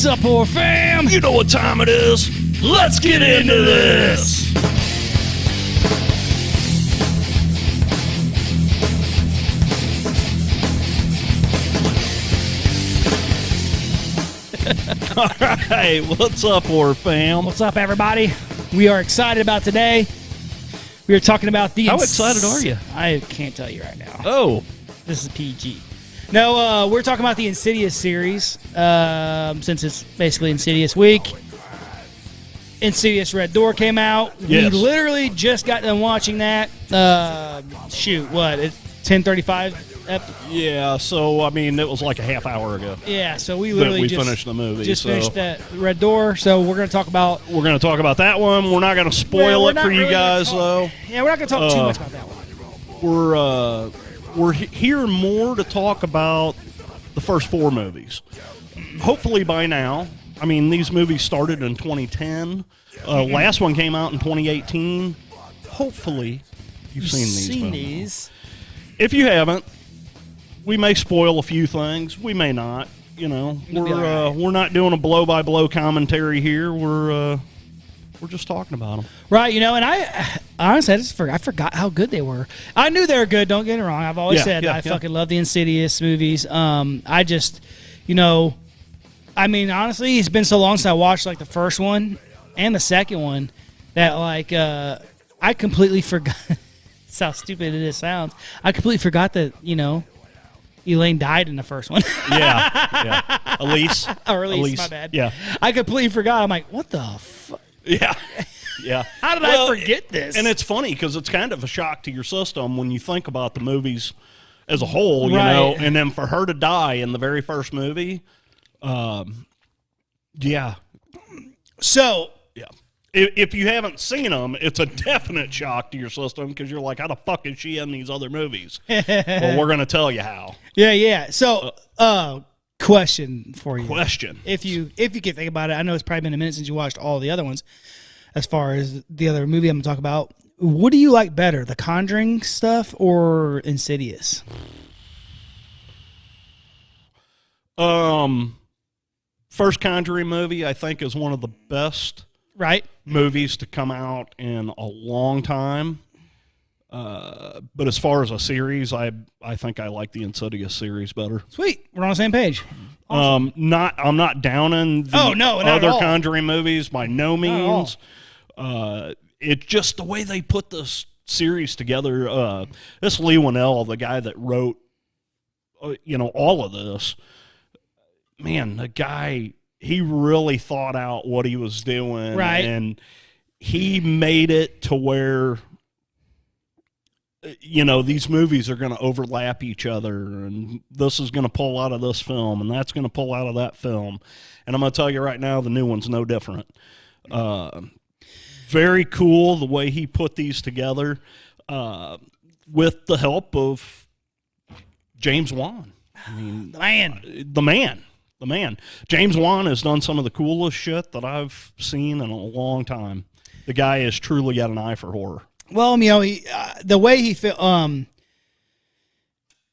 What's up, horror fam? You know what time it is. Let's get into this. All right, what's up, horror fam? What's up, everybody? We are excited about today. We are talking about the... How excited are you? I can't tell you right now. Oh. This is PG. No, we're talking about the Insidious series, since it's basically Insidious week. Insidious Red Door came out. Yes. We literally just got done watching that. It's 10:35? Yeah, so, I mean, it was like a half hour ago. Yeah, so we literally just finished the movie. Just finished that Red Door, so we're going to talk about... We're going to talk about that one. We're not going to spoil it for you guys, though. Yeah, we're not going to talk too much about that one. We're here more to talk about the first four movies. Hopefully by now. I mean, these movies started in 2010. Last one came out in 2018. Hopefully you've seen these. If you haven't, we may spoil a few things. We may not. You know, we're not doing a blow-by-blow commentary here. We're just talking about them. Right, you know, and I honestly, I forgot how good they were. I knew they were good, don't get me wrong. I've always said I fucking love the Insidious movies. I just, you know, I mean, honestly, it's been so long since I watched, like, the first one and the second one that, like, I completely forgot. That's how stupid it sounds. I completely forgot that, you know, Elaine died in the first one. Yeah. Elise. Elise, my bad. Yeah. I completely forgot. I'm like, what the fuck? Yeah. Yeah. How did I forget this? And it's funny because it's kind of a shock to your system when you think about the movies as a whole, you know, and then for her to die in the very first movie, yeah. So, yeah. If you haven't seen them, it's a definite shock to your system because you're like, how the fuck is she in these other movies? Well, we're going to tell you how. Yeah. So, question for you. If you can think about it, I know it's probably been a minute since you watched all the other ones. As far as the other movie I'm going to talk about, what do you like better, the Conjuring stuff or Insidious? First Conjuring movie, I think, is one of the best movies to come out in a long time. But as far as a series, I think I like the Insidious series better. Sweet, we're on the same page. Awesome. I'm not downing the other Conjuring movies by no means. It's just the way they put this series together. This Lee Winnell, the guy that wrote, all of this. Man, the guy, he really thought out what he was doing, and he made it to where, these movies are going to overlap each other, and this is going to pull out of this film, and that's going to pull out of that film. And I'm going to tell you right now, the new one's no different. Very cool the way he put these together with the help of James Wan. I mean, the man. James Wan has done some of the coolest shit that I've seen in a long time. The guy has truly got an eye for horror. Well, he, the way he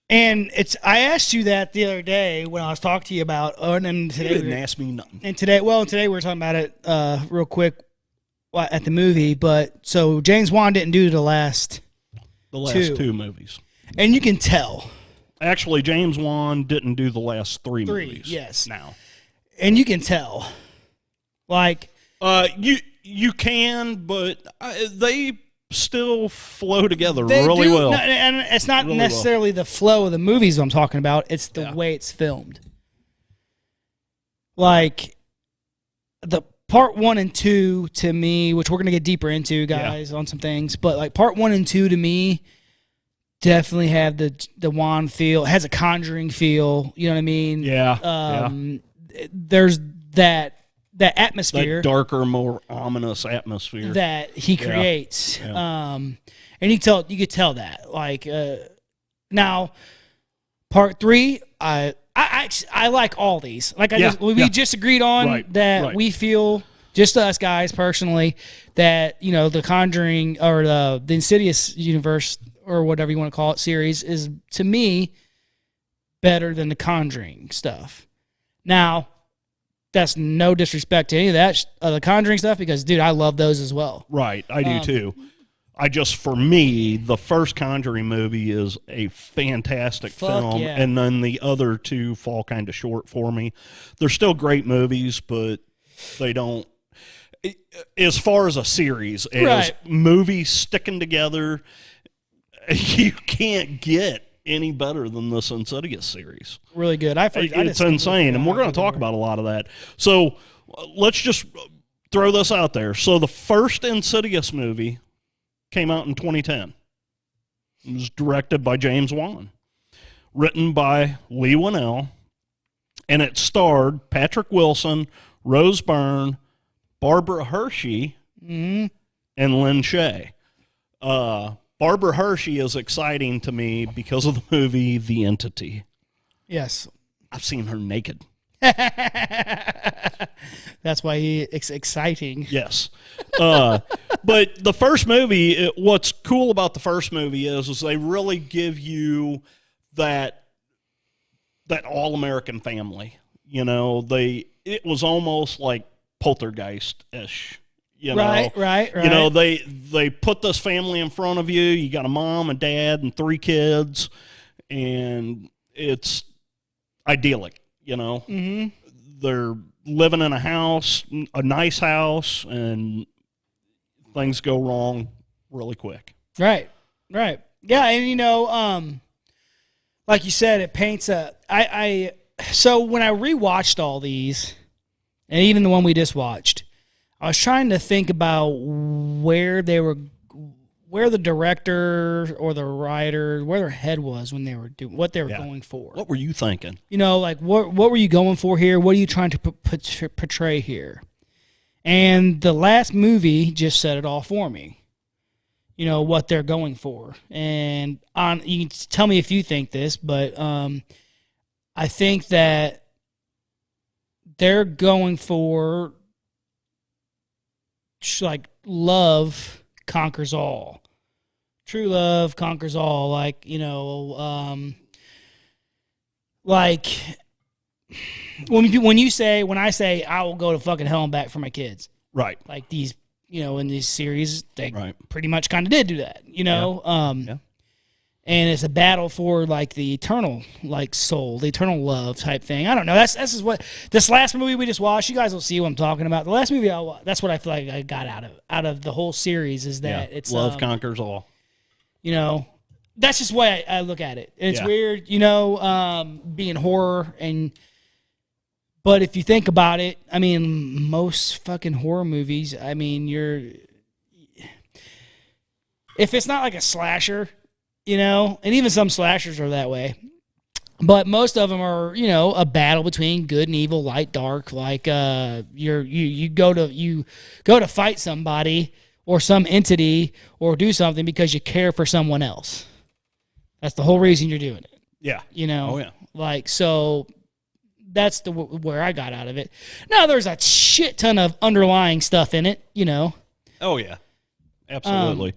and I asked you that the other day when I was talking to you about, and today you didn't ask me nothing. And today we were talking about it real quick at the movie. But so James Wan didn't do the last two movies, and you can tell. Actually, James Wan didn't do the last three movies. Yes, now, and you can tell, like you can, but they still flow together really well. No, and it's not really necessarily the flow of the movies I'm talking about. It's the way it's filmed. Like the part 1 and 2 to me, which we're gonna get deeper into, guys, on some things, but like part 1 and 2 to me definitely have the Wan feel. It has a Conjuring feel. You know what I mean? Yeah. There's that atmosphere, that darker, more ominous atmosphere that he creates. Yeah. And you could tell that. Like now, part 3, I like all these. Like we just agreed on that. We feel, just us guys personally, that the Conjuring or the Insidious universe, or whatever you want to call it, series, is, to me, better than the Conjuring stuff. Now, That's no disrespect to any of that the Conjuring stuff, because dude, I love those as well. Right, I do too. For me, the first Conjuring movie is a fantastic film, and then the other two fall kind of short for me. They're still great movies, but they don't, as far as a series, as movies sticking together, you can't get any better than this Insidious series. Really good. It's insane, and we're going to talk about a lot of that. So let's just throw this out there. So the first Insidious movie came out in 2010. It was directed by James Wan, written by Lee Winnell, and it starred Patrick Wilson, Rose Byrne, Barbara Hershey, and Lynn Shay. Barbara Hershey is exciting to me because of the movie The Entity. Yes. I've seen her naked. That's why it's exciting. Yes. But the first movie, what's cool about the first movie is they really give you that all-American family. You know, it was almost like Poltergeist-ish. You know? Right. You know, they put this family in front of you. You got a mom, a dad, and 3 kids, and it's idyllic, you know. Mm-hmm. They're living in a house, a nice house, and things go wrong really quick. Right. Yeah, and you know, like you said, it paints so when I rewatched all these, and even the one we just watched, I was trying to think about where the director or the writer, where their head was when they were doing what they were going for. What were you thinking? You know, like what were you going for here? What are you trying to portray here? And the last movie just said it all for me. You know what they're going for, and you can tell me if you think this, but I think that they're going for like love conquers all. True love conquers all. Like, you know, like when I say I will go to fucking hell and back for my kids. Right. Like these, you know, in these series, they pretty much kind of did do that, you know? And it's a battle for like the eternal like soul, the eternal love type thing. I don't know. This is what this last movie we just watched. You guys will see what I'm talking about. The last movie that's what I feel like I got out of the whole series is that it's love conquers all. You know, that's just the way I look at it. It's weird, you know, being horror but if you think about it, I mean, most fucking horror movies, I mean, if it's not like a slasher, you know, and even some slashers are that way, but most of them are, you know, a battle between good and evil, light, dark. Like you go to fight somebody or some entity or do something because you care for someone else. That's the whole reason you're doing it. Yeah, you know. Oh yeah. Like so, that's where I got out of it. Now there's a shit ton of underlying stuff in it, you know. Oh yeah, absolutely.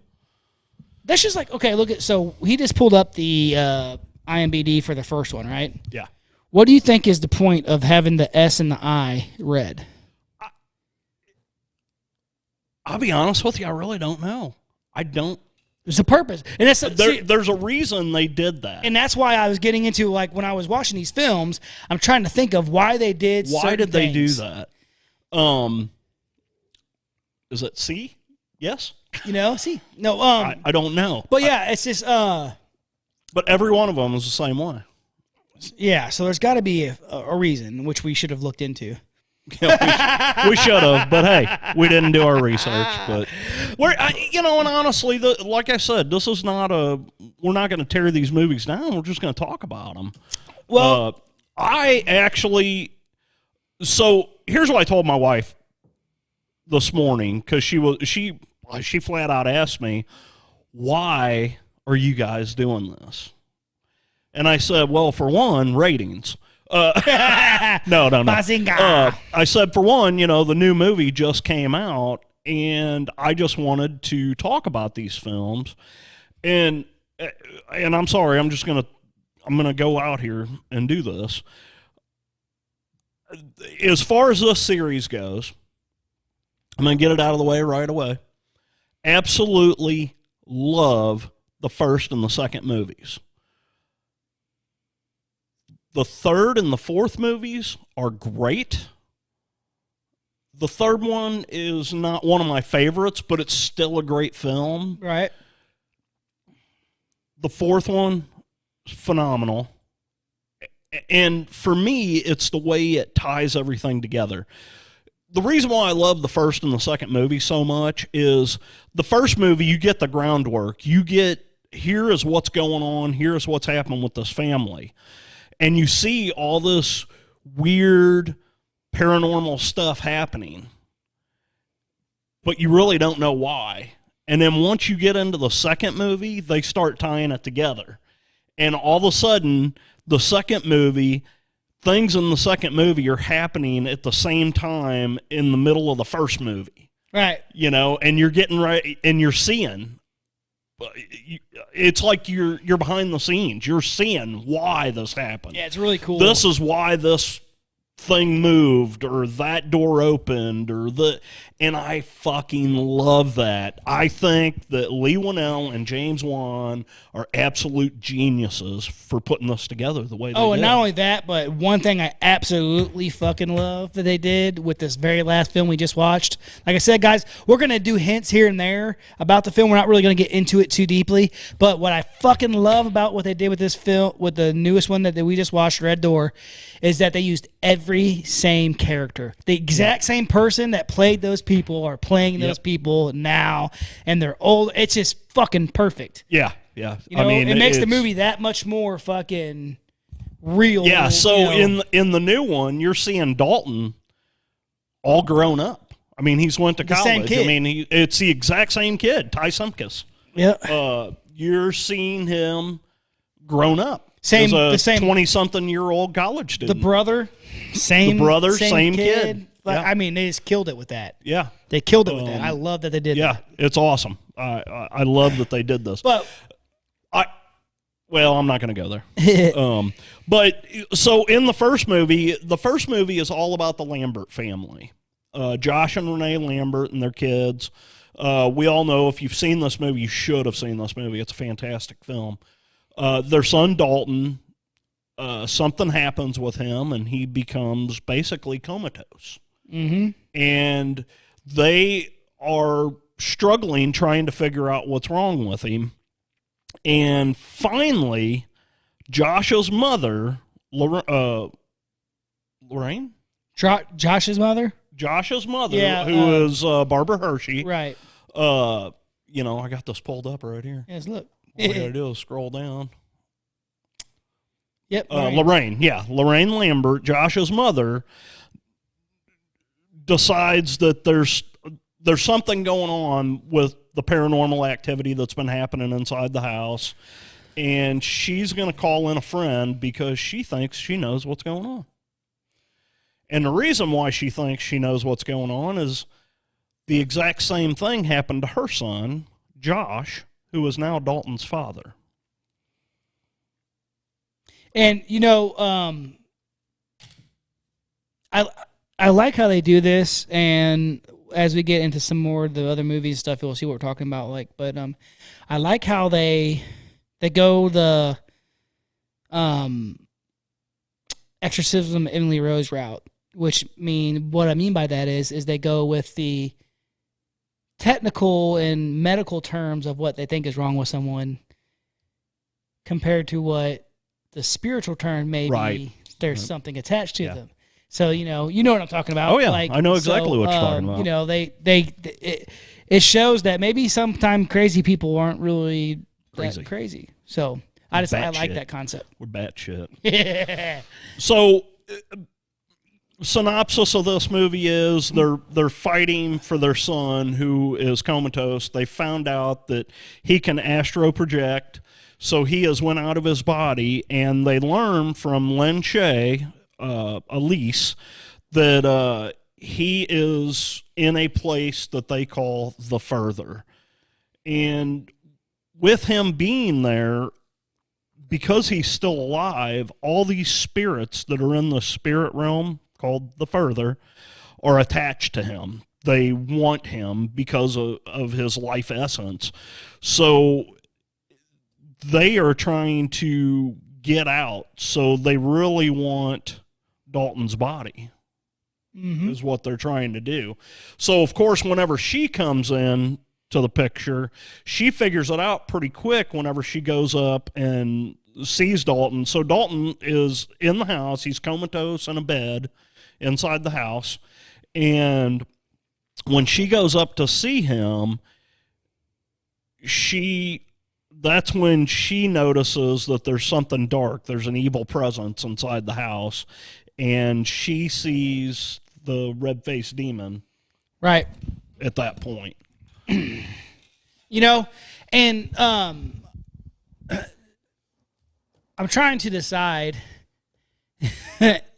That's just like, okay, look at, so he just pulled up the IMDb for the first one, right? Yeah. What do you think is the point of having the S and the I red? I'll be honest with you, I really don't know. I don't. There's a purpose. And that's there's a reason they did that. And that's why I was getting into, like, when I was watching these films, I'm trying to think of why they did Why did they things. do that? Is it C? Yes? You know, see, no, I don't know, but yeah, it's just, but every one of them is the same way. Yeah, so there's got to be a reason, which we should have looked into. Yeah, we should have, but hey, we didn't do our research. But and honestly, like I said, this is not we're not going to tear these movies down. We're just going to talk about them. Well, so here's what I told my wife this morning, because she flat out asked me, why are you guys doing this? And I said, well, for one, ratings. No. Bazinga. I said, for one, the new movie just came out, and I just wanted to talk about these films. And I'm sorry, I'm gonna go out here and do this. as far as this series goes, I'm going to get it out of the way right away. Absolutely love the first and the second movies. The third and the fourth movies are great. The third one is not one of my favorites, but it's still a great film. Right. The fourth one, phenomenal. And for me, it's the way it ties everything together. The reason why I love the first and the second movie so much is the first movie, you get the groundwork. You get, here is what's going on, here is what's happening with this family. And you see all this weird paranormal stuff happening, but you really don't know why. And then once you get into the second movie, they start tying it together. And all of a sudden, the second movie, things in the second movie are happening at the same time in the middle of the first movie. Right. You know, and you're getting right, and you're seeing. It's like you're behind the scenes. You're seeing why this happened. Yeah, it's really cool. This is why this thing moved, or that door opened, and I fucking love that. I think that Leigh Whannell and James Wan are absolute geniuses for putting this together the way they did. Oh, and not only that, but one thing I absolutely fucking love that they did with this very last film we just watched. Like I said, guys, we're going to do hints here and there about the film. We're not really going to get into it too deeply, but what I fucking love about what they did with this film, with the newest one that we just watched, Red Door, is that they used every same character. The exact same person that played those people are playing those people now, and they're old. It's just fucking perfect. Yeah, yeah. You know, it makes the movie that much more fucking real. Yeah, so in the new one, you're seeing Dalton all grown up. I mean, he's went to college. Same kid. I mean, it's the exact same kid, Ty Simpkins. Yeah. You're seeing him grown up. Same, the same 20-something-year-old college student. The brother, same kid. Yeah. I mean, they just killed it with that. Yeah, they killed it with that. I love that they did. Yeah, that. It's awesome. I love that they did this. But I'm not going to go there. But so in the first movie is all about the Lambert family, Josh and Renee Lambert and their kids. We all know, if you've seen this movie, you should have seen this movie. It's a fantastic film. Their son Dalton, something happens with him, and he becomes basically comatose. Mm-hmm. And they are struggling, trying to figure out what's wrong with him. And finally, Josh's mother, Lorraine? Josh's mother? Josh's mother, who is Barbara Hershey. Right. I got this pulled up right here. Yes, look. All I got to do is scroll down. Yep. Lorraine Lambert, Josh's mother, decides that there's something going on with the paranormal activity that's been happening inside the house, and she's going to call in a friend because she thinks she knows what's going on. And the reason why she thinks she knows what's going on is the exact same thing happened to her son, Josh, who is now Dalton's father. And, I like how they do this, and as we get into some more of the other movies stuff, you'll see what we're talking about. But I like how they go the exorcism Emily Rose route, what I mean by that is they go with the technical and medical terms of what they think is wrong with someone compared to what the spiritual term may be. There's something attached to them. So, you know what I'm talking about. Oh, yeah. I know exactly what you're talking about. It shows that maybe sometimes crazy people aren't really that crazy. So, I like that concept. We're batshit. Yeah. So, synopsis of this movie is they're fighting for their son who is comatose. They found out that he can astro project, so he has went out of his body, and they learn from Len Shay, Elise, that he is in a place that they call the Further. And with him being there, because he's still alive, all these spirits that are in the spirit realm called the Further, are attached to him. They want him because of his life essence. So they are trying to get out. So they really want Dalton's body, is what they're trying to do. So, of course, whenever she comes in to the picture, she figures it out pretty quick whenever she goes up and sees Dalton. So Dalton is in the house. He's comatose in a bed inside the house. And when she goes up to see him, that's when she notices that there's something dark. There's an evil presence inside the house. And she sees the red-faced demon. Right. At that point. You know, and I'm trying to decide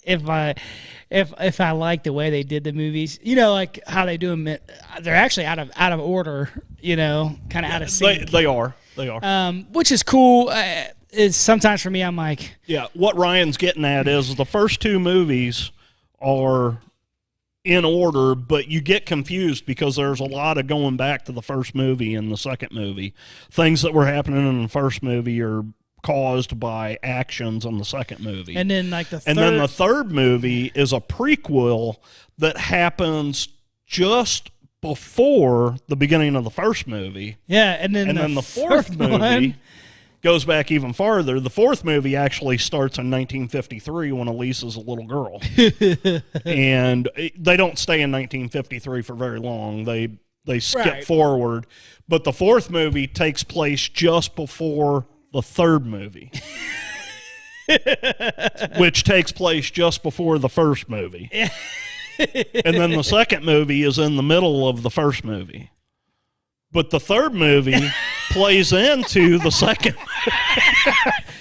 if I like the way they did the movies. You know, like how they do them. They're actually out of order. You know, kind of out of sync. They are. Which is cool. Is sometimes for me, I'm like, yeah. What Ryan's getting at is the first two movies are in order, but you get confused because there's a lot of going back to the first movie and the second movie. Things that were happening in the first movie are caused by actions in the second movie. And then like the third movie is a prequel that happens just before the beginning of the first movie. Yeah, and then the fourth movie goes back even farther. The fourth movie actually starts in 1953 when Elise is a little girl. And they don't stay in 1953 for very long. They skip forward. But the fourth movie takes place just before the third movie, which takes place just before the first movie. And then the second movie is in the middle of the first movie. But the third movie plays into the second.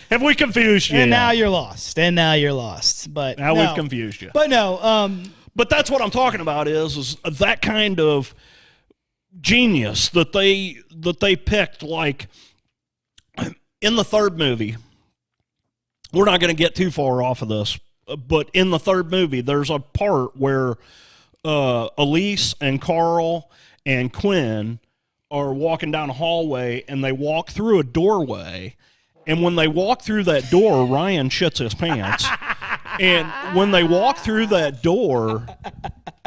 Have we confused you? And now you're lost. But now we've confused you. But no. But that's what I'm talking about is that kind of genius that they picked. Like in the third movie, we're not going to get too far off of this, but in the third movie, there's a part where Elise and Carl and Quinn are walking down a hallway, and they walk through a doorway, and when they walk through that door, Ryan shits his pants. And when they walk through that door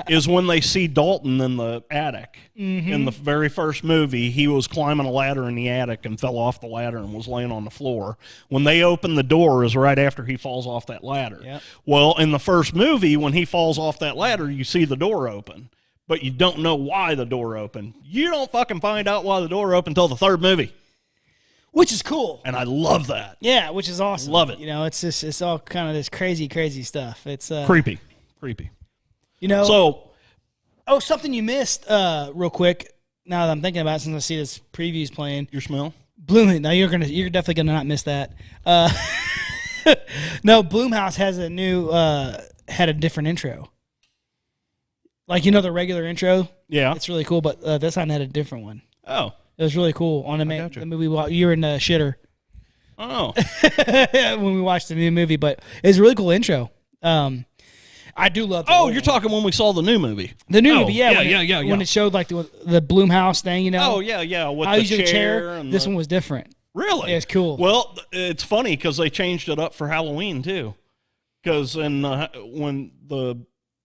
is when they see Dalton in the attic. Mm-hmm. In the very first movie, he was climbing a ladder in the attic and fell off the ladder and was laying on the floor. When they open the door is right after he falls off that ladder. Yep. Well, in the first movie, when he falls off that ladder, you see the door open. But you don't know why the door opened. You don't fucking find out why the door opened until the third movie. Which is cool. And I love that. Yeah, which is awesome. Love it. You know, it's all kind of this crazy stuff. It's creepy. You know. So, something you missed real quick. Now that I'm thinking about it, since I see this previews playing. Your smell? Bloom. No, you're definitely gonna not miss that. No, Blumhouse has had a different intro. Like, you know, the regular intro? Yeah. It's really cool, but this one had a different one. Oh. It was really cool on the movie. You were in the shitter. Oh. When we watched the new movie, but it's a really cool intro. I do love you're talking when we saw the new movie. The new movie, yeah. Yeah. When it showed, like, the Blumhouse thing, you know? Oh, yeah. With I the used chair. And this one was different. Really? Yeah, it's cool. Well, it's funny because they changed it up for Halloween, too. Because when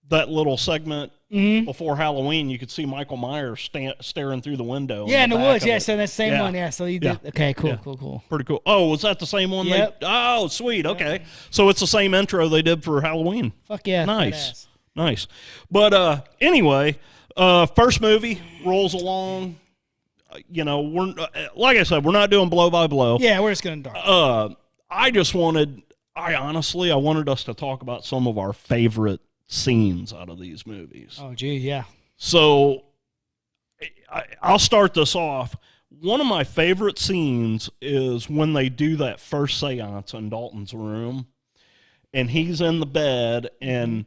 that little segment before Halloween, you could see Michael Myers staring through the window. Yeah, in the woods. Yeah, so that's the same one. Yeah, so you did. Okay, cool, cool. Pretty cool. Oh, was that the same one? Yep. Oh, sweet. Okay. So it's the same intro they did for Halloween. Fuck yeah. Nice. But anyway, first movie rolls along. You know, we're like I said, we're not doing blow by blow. Yeah, we're just going dark. I honestly wanted us to talk about some of our favorite scenes out of these movies. Oh, gee, yeah. So I'll start this off. One of my favorite scenes is when they do that first seance in Dalton's room, and he's in the bed, and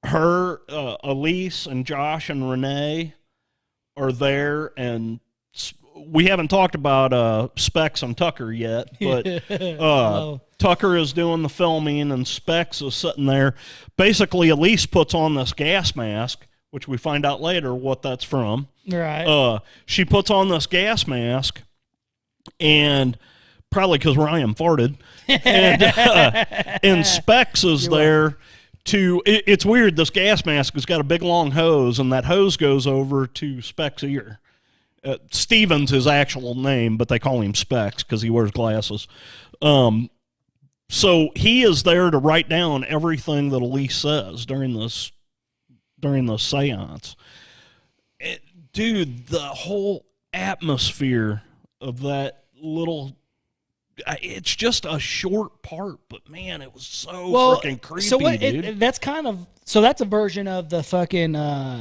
her, Elise, and Josh, and Renee are there, and we haven't talked about Specs and Tucker yet, but Tucker is doing the filming and Specs is sitting there. Basically, Elise puts on this gas mask, which we find out later what that's from. Right. She puts on this gas mask, and probably because Ryan farted, and Specs is there to. It's weird. This gas mask has got a big long hose, and that hose goes over to Specs' ear. Steven's his actual name, but they call him Specs because he wears glasses. So he is there to write down everything that Elise says during this seance. Dude, the whole atmosphere of that little... It's just a short part, but man, it was so freaking creepy, dude. That's a version of the fucking... why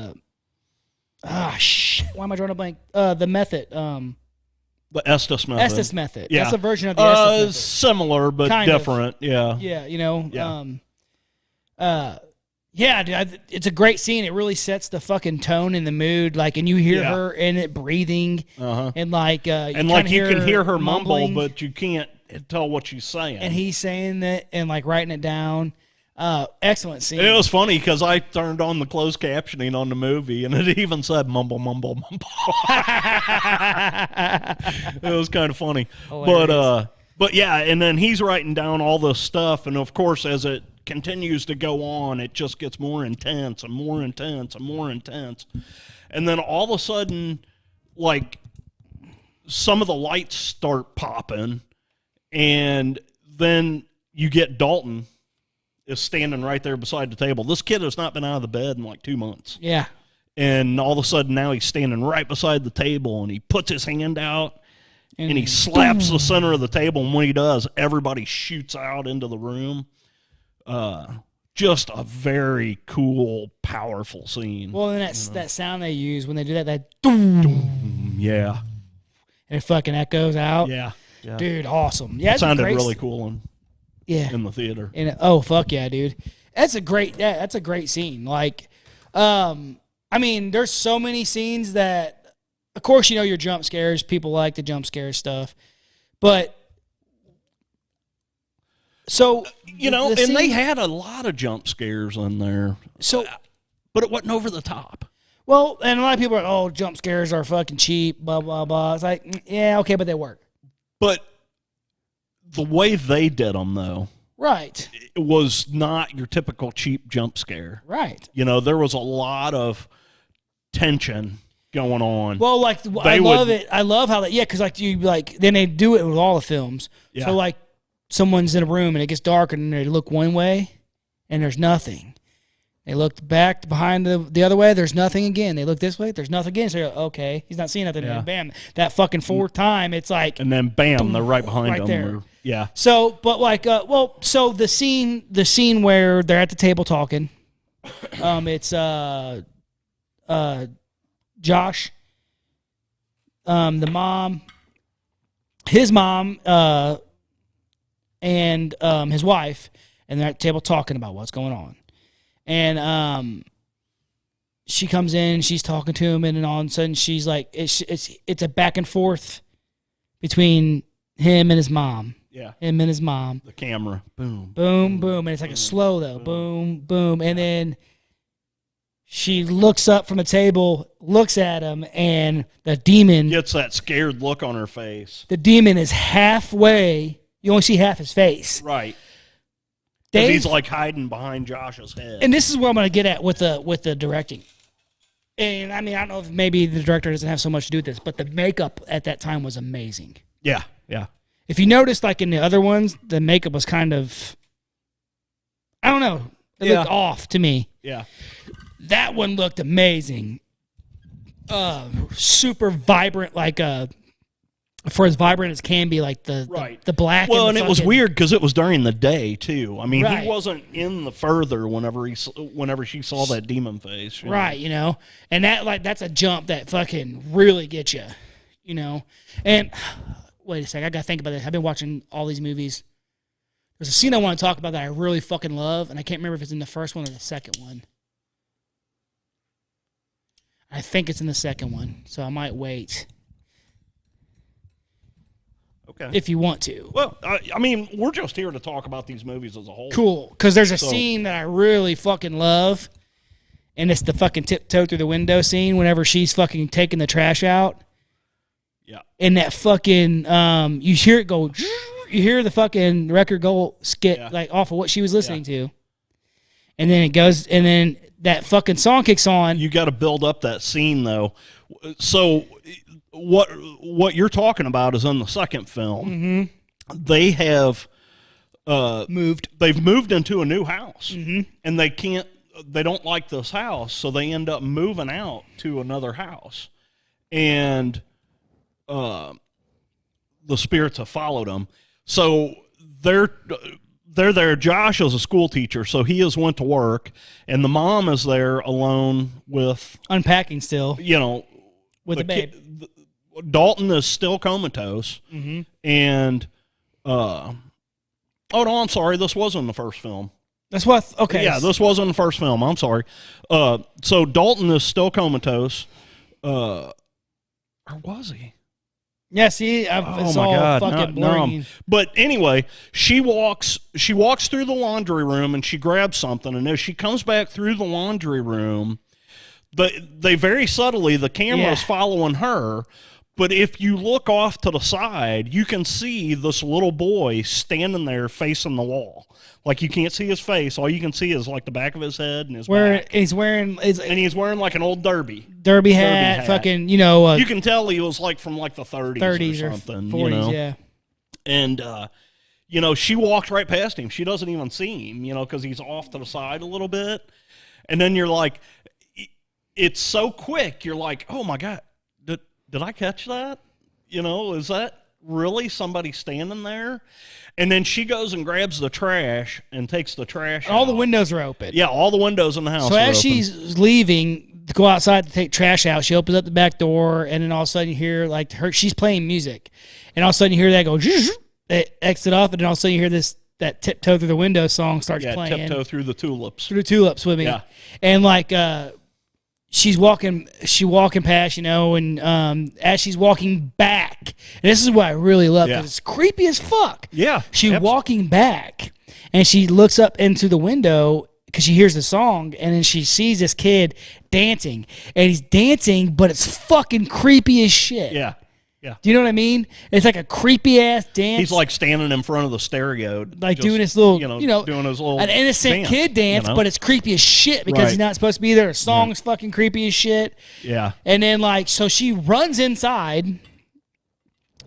am I drawing a blank? The method. The Estes method. Estes method. Yeah. That's a version of the Estes method. Similar, but kind different. Yeah. Yeah, you know. Yeah. Dude, it's a great scene. It really sets the fucking tone and the mood. Like, and you hear her in it breathing, and like, you can hear her mumble, but you can't tell what she's saying. And he's saying that and like writing it down. Excellent scene. It was funny because I turned on the closed captioning on the movie, and it even said mumble, mumble, mumble. It was kind of funny. Hilarious. But yeah, and then he's writing down all this stuff, and of course, as it continues to go on, it just gets more intense and more intense and more intense. And then all of a sudden, like, some of the lights start popping, and then you get Dalton is standing right there beside the table. This kid has not been out of the bed in like 2 months. Yeah. And all of a sudden now he's standing right beside the table, and he puts his hand out and he slaps the center of the table. And when he does, everybody shoots out into the room. Just a very cool, powerful scene. Well, and that sound they use when they do that doom. Yeah. And it fucking echoes out. Yeah. Dude, awesome. Yeah, it sounded really cool in the theater. And fuck yeah, dude. That's a great scene. Like, I mean, there's so many scenes that, of course, you know, your jump scares. People like the jump scare stuff. But, so, you know, and they had a lot of jump scares in there. So, but it wasn't over the top. Well, and a lot of people are, oh, jump scares are fucking cheap, blah, blah, blah. It's like, yeah, okay, but they work. But the way they did them, though, right, it was not your typical cheap jump scare. Right. You know, there was a lot of tension going on. Well, like, I love it. I love how that, because then they do it with all the films. Yeah. So, like, someone's in a room and it gets dark and they look one way and there's nothing. They look back behind the other way, there's nothing again. They look this way, there's nothing again. So you're like, okay, he's not seeing nothing. Yeah. And bam, that fucking fourth time, it's like... And then bam, boom, they're right behind them. There. Yeah. So, but like, so the scene where they're at the table talking, it's Josh, the mom, his mom, and his wife, and they're at the table talking about what's going on. And she comes in, she's talking to him, and then all of a sudden she's like, it's a back and forth between him and his mom. Yeah. Him and his mom. The camera. Boom. Boom, boom. And it's like a slow, though. Boom, boom. And then she looks up from the table, looks at him, and the demon... gets that scared look on her face. The demon is halfway. You only see half his face. Right. Because he's like hiding behind Josh's head. And this is where I'm going to get at with the directing. And I mean, I don't know if maybe the director doesn't have so much to do with this, but the makeup at that time was amazing. Yeah, yeah. If you noticed, like in the other ones, the makeup was kind of, I don't know, it looked off to me. Yeah. That one looked amazing. Super vibrant, like for as vibrant as can be, like the black. Well, and it was weird because it was during the day too. I mean, he wasn't in the further whenever she saw that demon face. Right, you know, and that's a jump that fucking really gets you, you know. And wait a sec, I gotta think about this. I've been watching all these movies. There's a scene I want to talk about that I really fucking love, and I can't remember if it's in the first one or the second one. I think it's in the second one, so I might wait. Okay. If you want to. Well, I mean, we're just here to talk about these movies as a whole. Cool. Because there's a scene that I really fucking love, and it's the fucking tiptoe through the window scene whenever she's fucking taking the trash out. Yeah. And that fucking, you hear it go, you hear the fucking record go skit, like, off of what she was listening to. And then it goes, and then that fucking song kicks on. You got to build up that scene, though. So what you're talking about is in the second film. Mm-hmm. They have moved. They've moved into a new house, and they don't like this house, so they end up moving out to another house, and the spirits have followed them. So they're there. Josh is a school teacher, so he has went to work, and the mom is there alone with unpacking still. With the babe. Dalton is still comatose, and oh no, I'm sorry, this wasn't the first film. That's what. Okay. Yeah, this wasn't the first film. I'm sorry. So Dalton is still comatose, or was he? Yeah, see, it's all fucking blurry. But anyway, she walks through the laundry room and she grabs something, and as she comes back through the laundry room, they very subtly, the camera is following her, but if you look off to the side, you can see this little boy standing there facing the wall. Like, you can't see his face. All you can see is like the back of his head and his back. He's wearing like an old derby hat. Fucking, you can tell he was like from like the 30s or something. 40s, yeah. And, she walked right past him. She doesn't even see him, because he's off to the side a little bit. And then you're like, it's so quick. You're like, oh my God, did I catch that? Is that really somebody standing there? And then she goes and grabs the trash and takes the trash out. All the windows are open. Yeah, all the windows in the house are open. So as she's leaving to go outside to take trash out, she opens up the back door, and then all of a sudden you hear, like, she's playing music. And all of a sudden you hear that go, it exit off, and then all of a sudden you hear that tiptoe through the window song starts playing. Yeah, tiptoe through the tulips. Through the tulips with me. Yeah. And, like, she's walking past, and as she's walking back, and this is what I really love, because it's creepy as fuck. Yeah. She's walking back, and she looks up into the window because she hears the song, and then she sees this kid dancing, and he's dancing, but it's fucking creepy as shit. Yeah. Yeah. Do you know what I mean? It's like a creepy ass dance. He's like standing in front of the stereo, like doing his little, doing his little an innocent kid dance, but it's creepy as shit because he's not supposed to be there. The song's fucking creepy as shit. Yeah. And then so she runs inside, and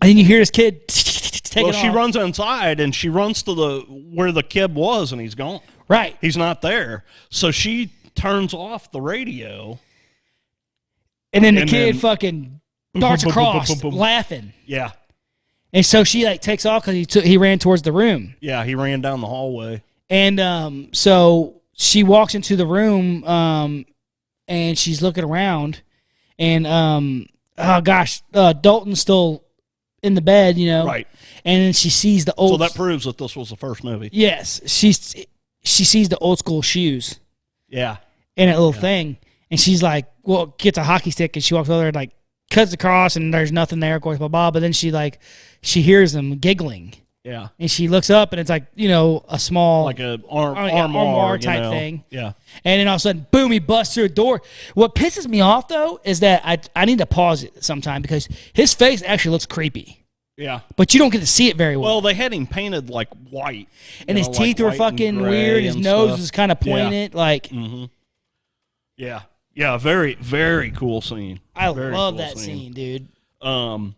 then you hear this kid take it off. She runs inside and she runs to where the kid was, and he's gone. Right. He's not there. So she turns off the radio, and then the kid fucking darts across, laughing. Yeah. And so she takes off because he ran towards the room. Yeah, he ran down the hallway. And so she walks into the room, and she's looking around, and Dalton's still in the bed, Right. And then she sees the old. So that proves that this was the first movie. Yes, she sees the old school shoes. Yeah. In that little thing, and she's like, gets a hockey stick, and she walks over there and cuts across, and there's nothing there, of course, blah, blah. But then she hears them giggling. Yeah. And she looks up, and it's a small, like an armoire type thing. Yeah. And then all of a sudden, boom, he busts through a door. What pisses me off, though, is that I need to pause it sometime because his face actually looks creepy. Yeah. But you don't get to see it very well. Well, they had him painted like white. And his teeth were fucking weird. His nose was kind of pointed. Yeah. Yeah, very, very cool scene. I love that scene, dude. Some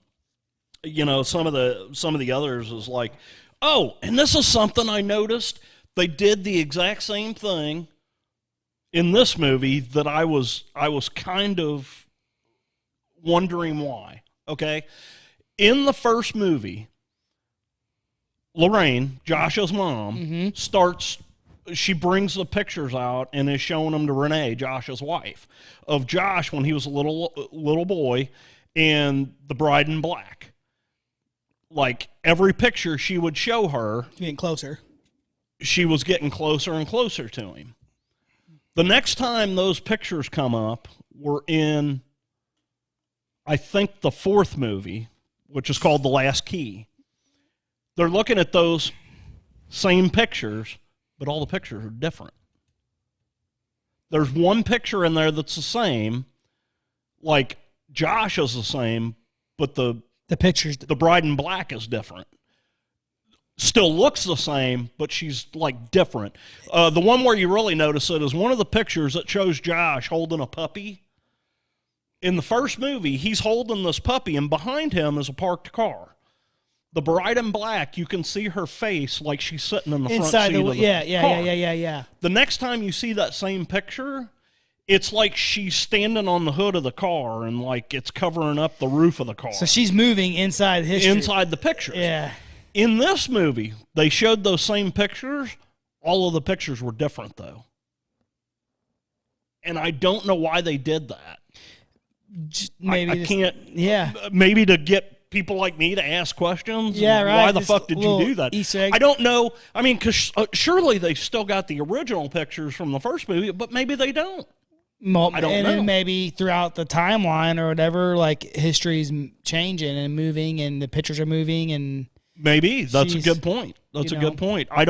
of the others is like, oh, and this is something I noticed. They did the exact same thing in this movie that I was kind of wondering why. Okay? In the first movie, Lorraine, Josh's mom, she brings the pictures out and is showing them to Renee, Josh's wife, of Josh when he was a little boy and the bride in black. Like, every picture she would show her, getting closer. She was getting closer and closer to him. The next time those pictures come up were in, I think, the fourth movie, which is called The Last Key. they're looking at those same pictures, but all the pictures are different. There's one picture in there that's the same, like Josh is the same, but the pictures, the bride in black is different. Still looks the same, but she's like different. The one where you really notice it is one of the pictures that shows Josh holding a puppy. In the first movie, he's holding this puppy, and behind him is a parked car. The bride in black, you can see her face like she's sitting in the front seat of the car. Yeah. The next time you see that same picture, it's like she's standing on the hood of the car and like it's covering up the roof of the car. So she's moving inside history. Inside the pictures. Yeah. In this movie, they showed those same pictures. All of the pictures were different, though. And I don't know why they did that. Maybe I can't. Yeah. Maybe to get people like me to ask questions. Yeah, right. Why the fuck did you do that? Easter egg. I don't know. I mean, because surely they still got the original pictures from the first movie, but maybe they don't. I don't know. And maybe throughout the timeline or whatever, like history's changing and moving, and the pictures are moving, and maybe that's a good point. That's a good point. I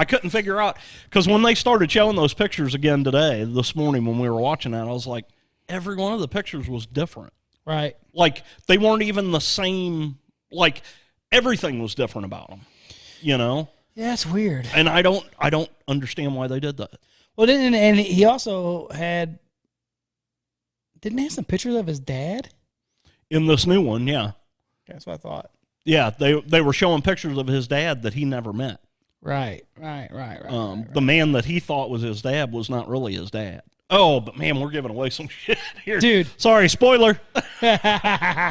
couldn't figure out, because when they started showing those pictures again today, this morning when we were watching that, I was like, every one of the pictures was different. Right. Like, they weren't even the same. Like, everything was different about them, you know? Yeah, it's weird. And I don't understand why they did that. Well, and he also didn't he have some pictures of his dad? In this new one, yeah. That's what I thought. Yeah, they were showing pictures of his dad that he never met. Right. The man that he thought was his dad was not really his dad. Oh, but man, we're giving away some shit here. Dude. Sorry, spoiler.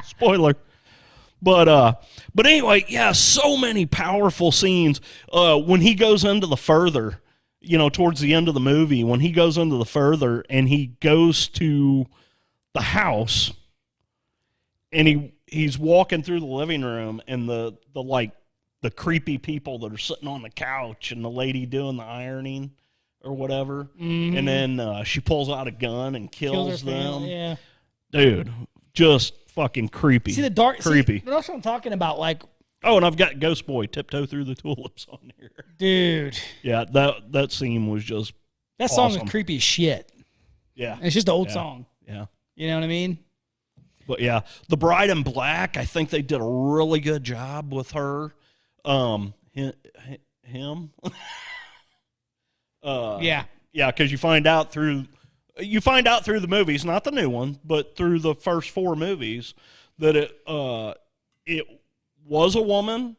Spoiler. But anyway, yeah, so many powerful scenes. When he goes into the further, towards the end of the movie, when he goes into the further and he goes to the house and he's walking through the living room, and the creepy people that are sitting on the couch and the lady doing the ironing or whatever. Mm-hmm. And then she pulls out a gun and kills them. Yeah. Dude, just fucking creepy. See the dark creepy. That's what I'm talking about. Like, oh, and I've got Ghost Boy tiptoe through the tulips on here. Dude. Yeah, that scene was just that awesome. Song is creepy as shit. Yeah. It's just an old song. Yeah. You know what I mean? But yeah, the Bride in Black, I think they did a really good job with her. Him. Yeah, because you find out through the movies, not the new one, but through the first 4 movies, that it was a woman,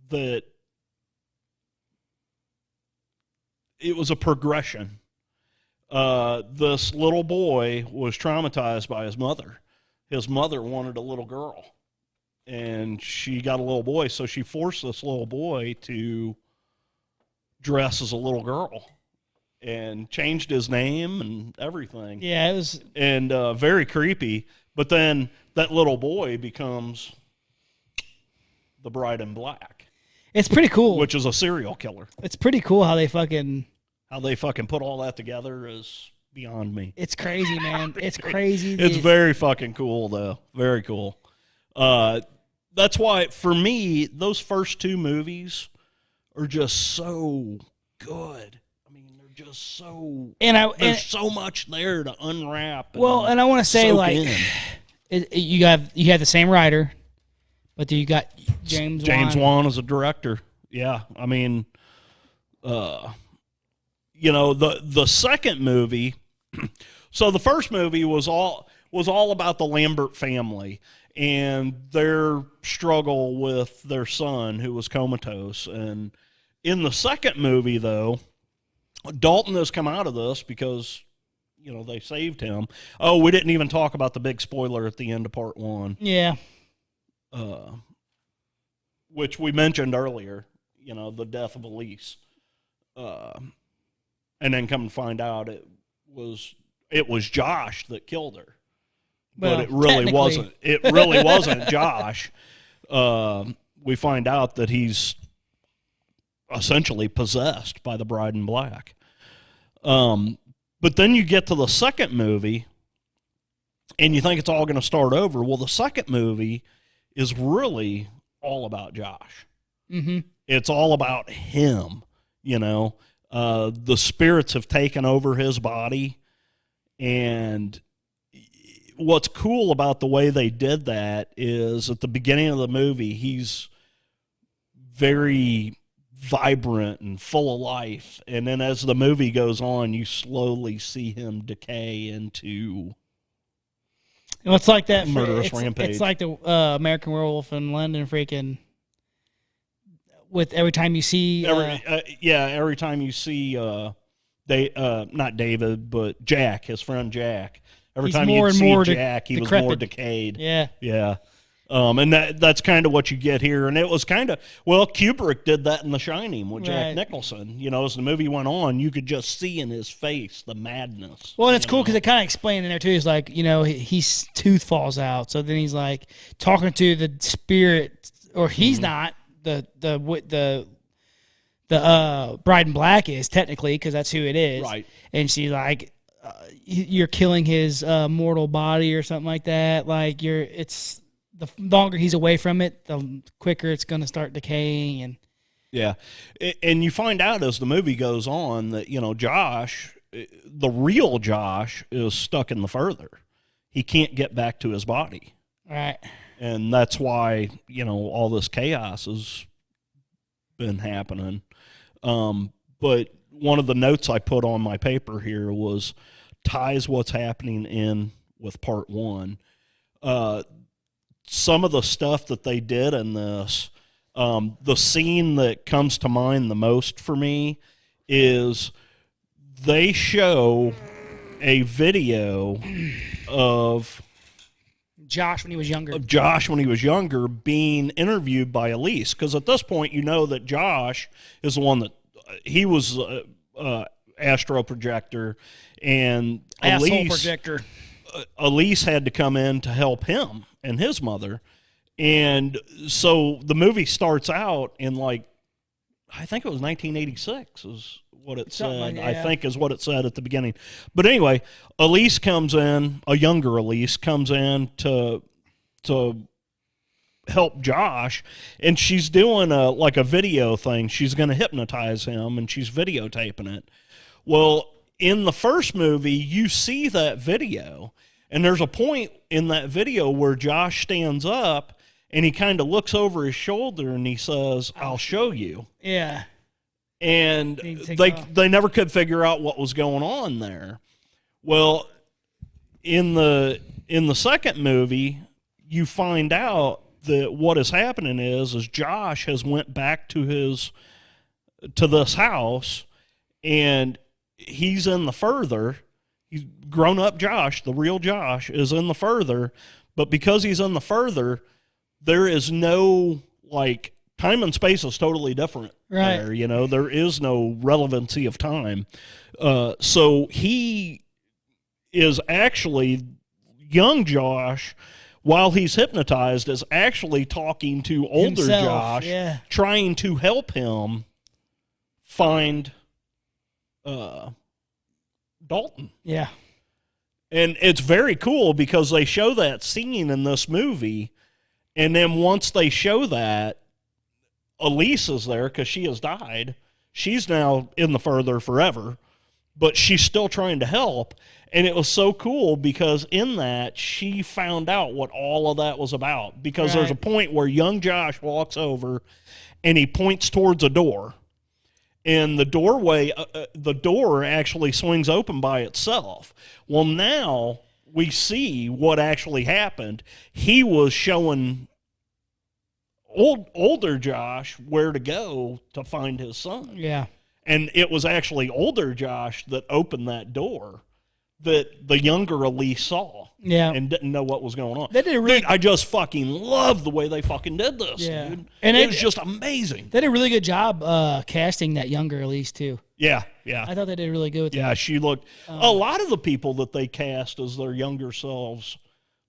that it was a progression. This little boy was traumatized by his mother. His mother wanted a little girl, and she got a little boy, so she forced this little boy to dress as a little girl and changed his name and everything. Yeah, it was... And very creepy. But then that little boy becomes the Bride in Black. It's pretty cool. Which is a serial killer. It's pretty cool how they fucking put all that together is beyond me. It's crazy, man. It's crazy. It's very fucking cool, though. Very cool. That's why, for me, those first 2 movies are just so good. I mean, they're just so... There's so much there to unwrap. And I want to say, you have the same writer, but you got James Wan as a director. Yeah, I mean... the second movie, so the first movie was all about the Lambert family and their struggle with their son who was comatose. And in the second movie, though, Dalton has come out of this because, they saved him. Oh, we didn't even talk about the big spoiler at the end of part 1. Yeah. Which we mentioned earlier, the death of Elise. And then come and find out it was Josh that killed her. But it really wasn't. It really wasn't Josh. We find out that he's essentially possessed by the Bride in Black. But then you get to the second movie, and you think it's all going to start over. Well, the second movie is really all about Josh. Mm-hmm. It's all about him, you know. The spirits have taken over his body, and what's cool about the way they did that is at the beginning of the movie, he's very vibrant and full of life, and then as the movie goes on, you slowly see him decay into it's like that murderous rampage. It's like the American Werewolf in London, freaking. With every time you see, every time you see, not David, but Jack, his friend Jack. Every time you see Jack, he was more decayed. Yeah. And that's kind of what you get here. And it was kind of, Kubrick did that in The Shining with Jack Nicholson. You know, as the movie went on, you could just see in his face the madness. Well, and it's cool because it kind of explained in there, too. He's like, you know, his tooth falls out. So then he's like talking to the spirit, or he's not. The Bride in Black is technically, because that's who it is. Right. And she's like, you're killing his mortal body or something like that. Like it's the longer he's away from it, the quicker it's going to start decaying. And yeah, and you find out as the movie goes on that, you know, Josh, the real Josh, is stuck in the further. He can't get back to his body. Right. And that's why, you know, all this chaos has been happening. But one of the notes I put on my paper here was ties what's happening in with part one. Some of the stuff that they did in this, the scene that comes to mind the most for me is they show a video of Josh when he was younger. Being interviewed by Elise. Because at this point, you know that Josh is the one that he was astral projector, and Elise had to come in to help him and his mother. And so the movie starts out in, like, I think it was 1986 is what it said. Like I think is what it said at the beginning. But anyway, Elise comes in, a younger Elise comes in to help Josh, and she's doing a video thing. She's going to hypnotize him, and she's videotaping it. Well, in the first movie, you see that video, and there's a point in that video where Josh stands up, and he kind of looks over his shoulder, and he says, "I'll show you." Yeah. And they never could figure out what was going on there. Well, in the second movie, you find out that what is happening is Josh has went back to this house, and he's in the further. He's grown up Josh, the real Josh, is in the further, but because he's in the further, there is no, like, time and space is totally different. Right. There, you know, there is no relevancy of time. So he is actually, young Josh, while he's hypnotized, is actually talking to older himself, Josh, trying to help him find Dalton. Yeah. And it's very cool because they show that scene in this movie, and then once they show that, Elise is there because she has died. She's now in the further forever, but she's still trying to help. And it was so cool because in that, she found out what all of that was about. Because there's a point where young Josh walks over and he points towards a door. And the door actually swings open by itself. Well, now we see what actually happened. He was showing older Josh where to go to find his son. Yeah. And it was actually older Josh that opened that door that the younger Elise saw. Yeah. And didn't know what was going on. They did really, dude, I just fucking love the way they fucking did this, dude. And it was just amazing. They did a really good job casting that younger Elise, too. Yeah. I thought they did really good with that. Yeah, she looked... a lot of the people that they cast as their younger selves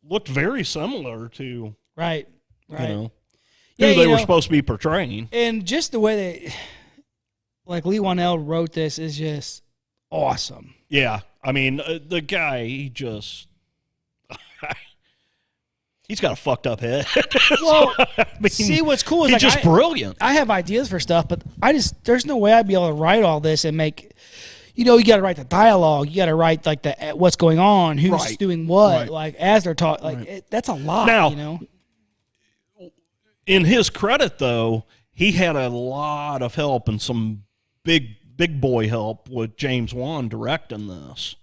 looked very similar to... Right. You know, who they were supposed to be portraying. And just the way they... Like, Lee Wanell wrote this is just awesome. Yeah. I mean, the guy, he just... He's got a fucked up head. Well, see, what's cool is he's just brilliant. I have ideas for stuff, but there's no way I'd be able to write all this and make, you got to write the dialogue. You got to write like what's going on, who's doing what, like as they're talking. Like that's a lot. Now, in his credit though, he had a lot of help and some big boy help with James Wan directing this.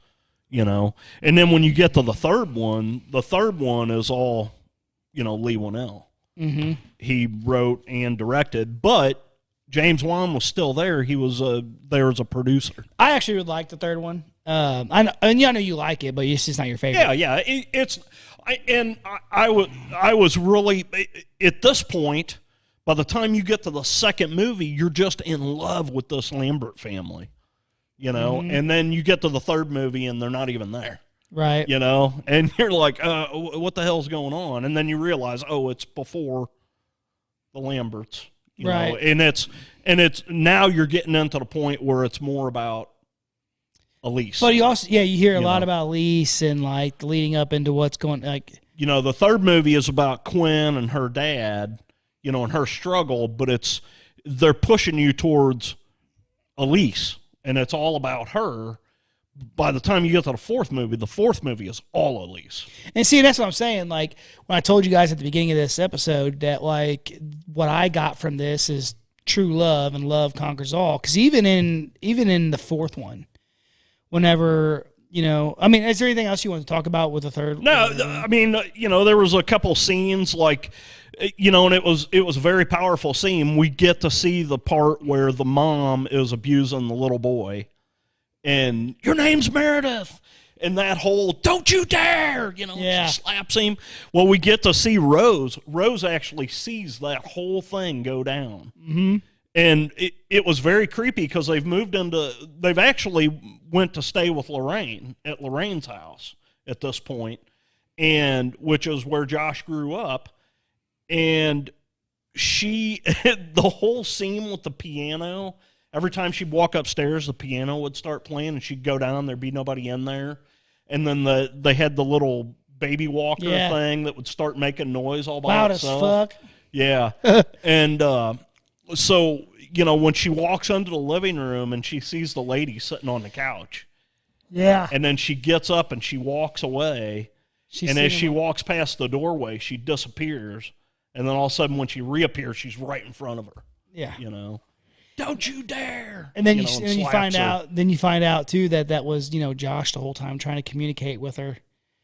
And then when you get to the third one is all, Lee Winnell. Mm-hmm. He wrote and directed, but James Wan was still there. He was there as a producer. I actually would like the third one. I know you like it, but it's just not your favorite. Yeah. I was really, at this point, by the time you get to the second movie, you're just in love with this Lambert family. And then you get to the third movie and they're not even there. Right. And you're like, what the hell's going on? And then you realize, it's before the Lamberts. Right. And it's now you're getting into the point where it's more about Elise. But you also, you hear a lot about Elise and like leading up into what's going like. The third movie is about Quinn and her dad, and her struggle, but they're pushing you towards Elise. And it's all about her. By the time you get to the fourth movie is all Elise. And see, that's what I'm saying. Like, when I told you guys at the beginning of this episode that, like, what I got from this is true love and love conquers all. Because even in the fourth one, whenever, is there anything else you want to talk about with the third? No, there was a couple scenes, like, and it was a very powerful scene. We get to see the part where the mom is abusing the little boy, and your name's Meredith, and that whole "don't you dare," she slaps him. Well, we get to see Rose. Rose actually sees that whole thing go down, and it was very creepy because they've actually went to stay with Lorraine at Lorraine's house at this point, and which is where Josh grew up. And the whole scene with the piano, every time she'd walk upstairs, the piano would start playing, and she'd go down, there'd be nobody in there. And then they had the little baby walker thing that would start making noise all by itself. Loud as fuck. Yeah. And so, when she walks into the living room and she sees the lady sitting on the couch. Yeah. And then she gets up and she walks away. And as she walks past the doorway, she disappears. And then all of a sudden, when she reappears, she's right in front of her. Yeah. Don't you dare. And then you find out too that was, Josh the whole time trying to communicate with her.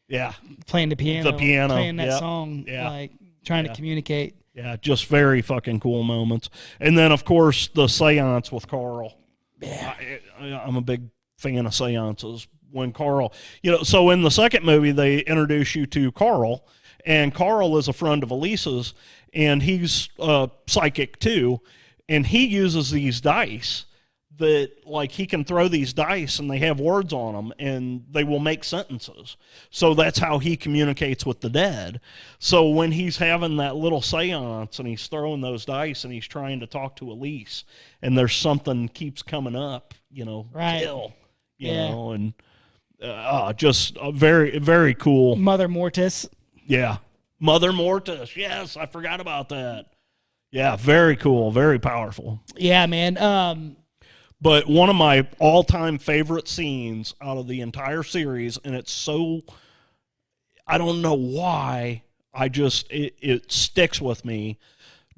Yeah. Playing the piano. Playing that song. Yeah. Like trying to communicate. Yeah, just very fucking cool moments. And then, of course, the seance with Carl. Yeah. I'm a big fan of seances. When Carl, so in the second movie, they introduce you to Carl. And Carl is a friend of Elise's, and he's psychic too. And he uses these dice that, like, he can throw these dice, and they have words on them, and they will make sentences. So that's how he communicates with the dead. So when he's having that little seance, and he's throwing those dice, and he's trying to talk to Elise, and there's something keeps coming up, right. kill, and just a very, very cool. Mother Mortis. Yeah. Mother Mortis. Yes, I forgot about that. Yeah, very cool. Very powerful. Yeah, man. But one of my all-time favorite scenes out of the entire series, and it's so, I don't know why, it sticks with me.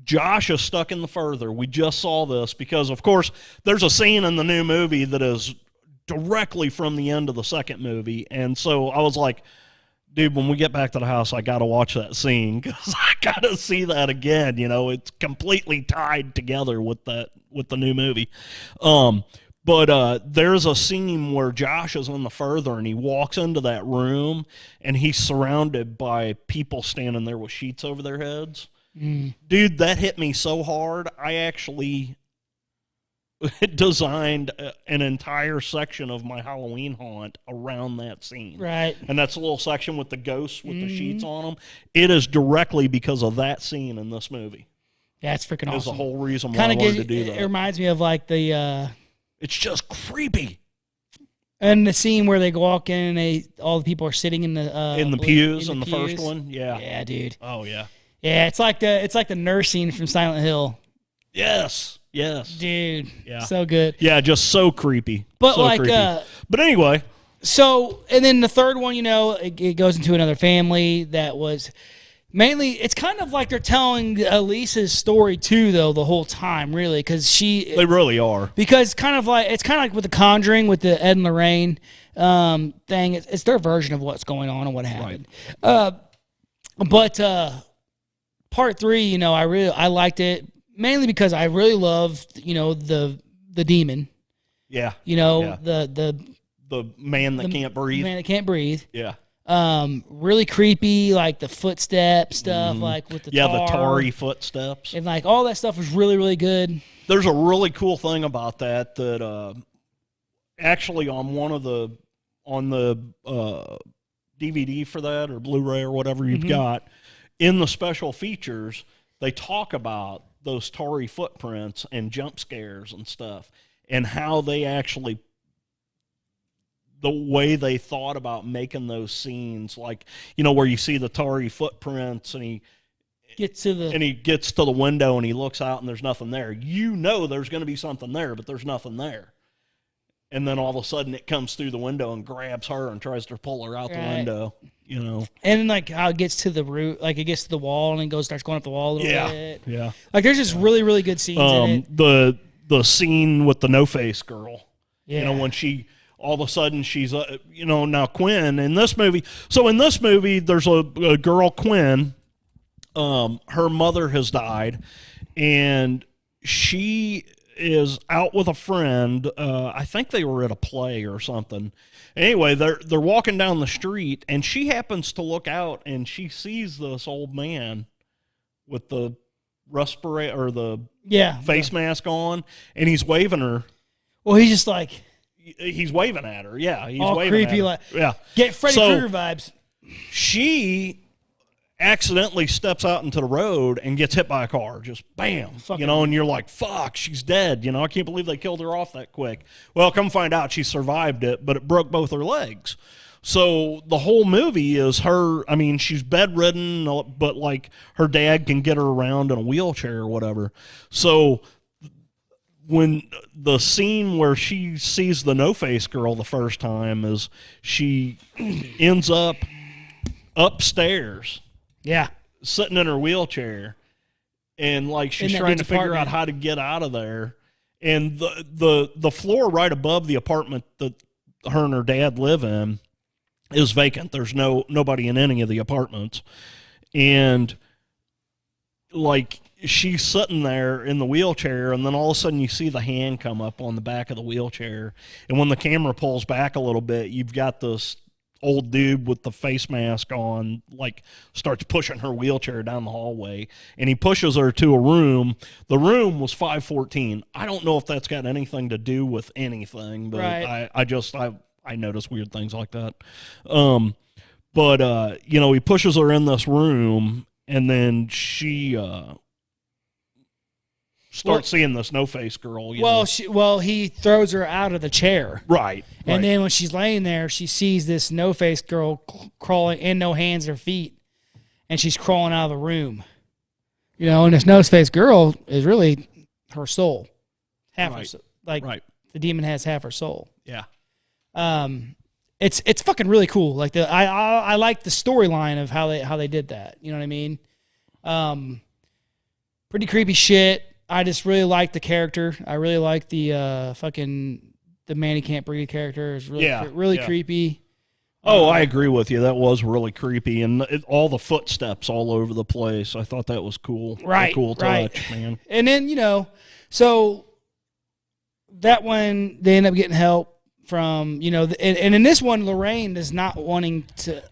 Josh is stuck in the further. We just saw this because, of course, there's a scene in the new movie that is directly from the end of the second movie. And so I was like, dude, when we get back to the house, I got to watch that scene because I got to see that again. It's completely tied together with the new movie. But there's a scene where Josh is on the further and he walks into that room and he's surrounded by people standing there with sheets over their heads. Dude, that hit me so hard. I actually designed an entire section of my Halloween haunt around that scene. Right. And that's a little section with the ghosts with the sheets on them. It is directly because of that scene in this movie. Yeah, it's freaking awesome. That's the whole reason why I wanted to do that. It reminds me of like the... It's just creepy. And the scene where they walk in and all the people are sitting in the pews in the first one. Yeah. Yeah, dude. Oh yeah. Yeah, it's like the nurse scene from Silent Hill. Yes. Dude. Yeah. So good. Yeah, just so creepy. But so creepy. But anyway. So, and then the third one, it goes into another family that was mainly, it's kind of like they're telling Elise's story too, though, the whole time, really, because they really are. Because it's kind of like with The Conjuring, with the Ed and Lorraine thing. It's their version of what's going on and what happened. Right. But part 3, I liked it mainly because I really loved, the demon. Yeah. The man that can't breathe. The man that can't breathe. Yeah. Really creepy, like the footstep stuff, like with the tar. the tarry footsteps, and like all that stuff was really, really good. There's a really cool thing about that actually on the DVD for that or Blu-ray or whatever you've got, in the special features, they talk about those tarry footprints and jump scares and stuff, and how they actually. The way they thought about making those scenes, like, where you see the tarry footprints and he gets to the window and he looks out and there's nothing there. There's going to be something there, but there's nothing there. And then all of a sudden it comes through the window and grabs her and tries to pull her out the window, And like how it gets to the root, like it gets to the wall and starts going up the wall a little bit. Yeah. Like there's just really, really good scenes in it. The scene with the no-face girl, yeah. When she... All of a sudden, she's, now Quinn in this movie. So in this movie, there's a girl, Quinn. Her mother has died, and she is out with a friend. I think they were at a play or something. Anyway, they're walking down the street, and she happens to look out, and she sees this old man with the respirator or the face mask on, and he's waving her. Well, he's just like... He's waving at her. Yeah, he's all waving creepy, at her. like get Freddy Krueger vibes. She accidentally steps out into the road and gets hit by a car. Just bam, and you're like, "Fuck, she's dead." I can't believe they killed her off that quick. Well, come find out, she survived it, but it broke both her legs. So the whole movie is her. I mean, she's bedridden, but like her dad can get her around in a wheelchair or whatever. So. When the scene where she sees the no-face girl the first time is she ends up upstairs. Yeah. Sitting in her wheelchair. And like she's trying to figure out how to get out of there. And the floor right above the apartment that her and her dad live in is vacant. There's nobody in any of the apartments. And like she's sitting there in the wheelchair, and then all of a sudden you see the hand come up on the back of the wheelchair. And when the camera pulls back a little bit, you've got this old dude with the face mask on, like, starts pushing her wheelchair down the hallway. And he pushes her to a room. The room was 514. I don't know if that's got anything to do with anything, but right. I notice weird things like that. But he pushes her in this room, and then she starts seeing this no-face girl. He throws her out of the chair. Right. And then when she's laying there, she sees this no-face girl crawling in, no hands or feet, and she's crawling out of the room. And this no-face girl is really her soul. Half her soul. The demon has half her soul. Yeah. It's fucking really cool. Like I like the storyline of how they did that. You know what I mean? Pretty creepy shit. I just really like the character. I really like the the man he can't breathe character. Is really creepy. Oh, I agree with you. That was really creepy, and all the footsteps all over the place. I thought that was cool. Right, a cool touch, man. And then so that one they end up getting help from and in this one Lorraine is not wanting to,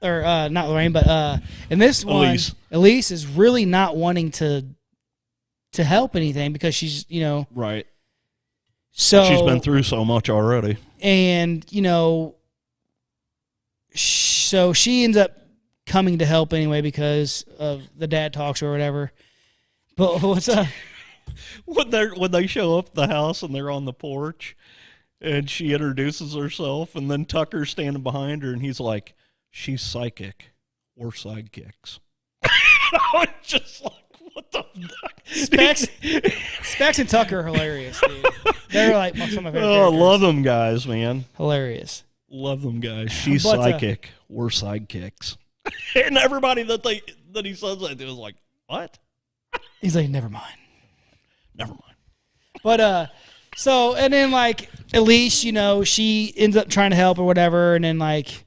or not Lorraine, but in this one Elise is really not wanting to help anything because she's right. So she's been through so much already, and so she ends up coming to help anyway because of the dad talks or whatever. But what's up? When they show up at the house and they're on the porch, and she introduces herself, and then Tucker's standing behind her, and he's like, she's psychic. We're sidekicks. I was just like, what the fuck? Specs and Tucker are hilarious, dude. They're like some of my favorite characters. I love them guys, man. Hilarious. Love them guys. She's psychic. We're sidekicks. And everybody that he says that to is like, what? He's like, never mind. Never mind. But so and then like Elise, she ends up trying to help or whatever, and then like